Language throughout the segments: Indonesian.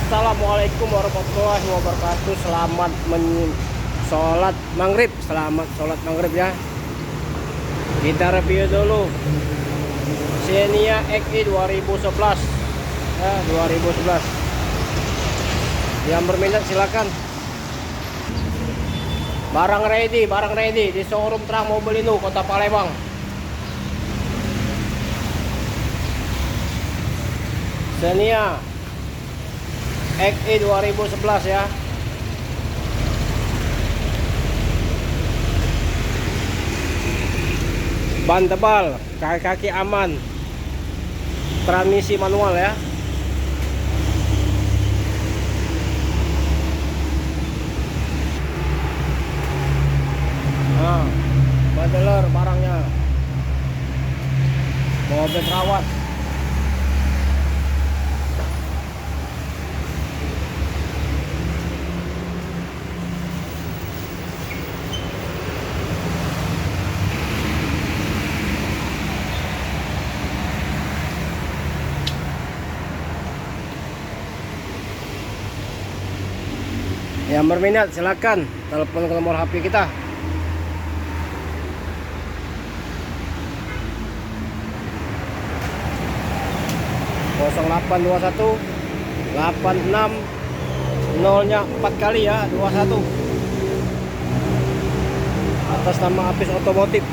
Assalamualaikum warahmatullahi wabarakatuh. Selamat sholat maghrib. Selamat sholat maghrib ya. Kita review dulu Xenia XI 2011 ya, 2011. Yang berminat silakan. Barang ready di showroom Terang Mobil Indo Kota Palembang. Xenia XI 2011 ya. Ban tebal, kaki-kaki aman, transmisi manual ya. Nah, modeler barangnya, mobil terawat. Yang berminat silakan telepon ke nomor HP kita. Kosong 821 86 0-nya 4 kali ya, 21 atas nama Apis Otomotif.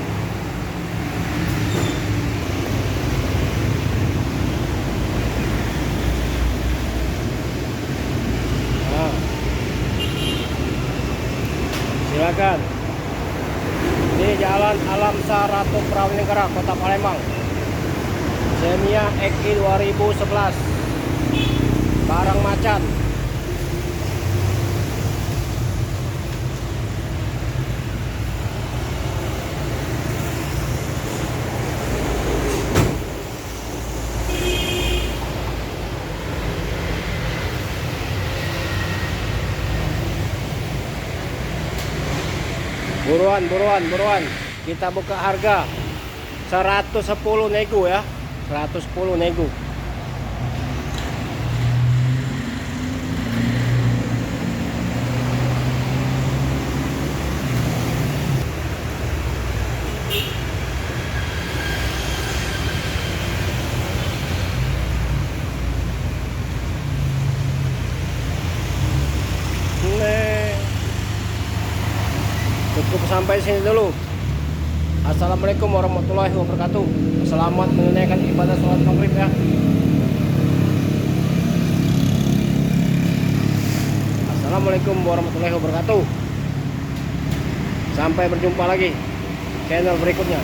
Silakan di Jalan Alam Saratu Prawnegara Kota Palembang. Xenia XI 2011 barang macan. Buruan, kita buka harga 110 nego ya, 110 nego. Cukup sampai sini dulu. Assalamualaikum warahmatullahi wabarakatuh. Selamat menunaikan ibadah sholat maghrib ya. Assalamualaikum warahmatullahi wabarakatuh. Sampai berjumpa lagi channel berikutnya.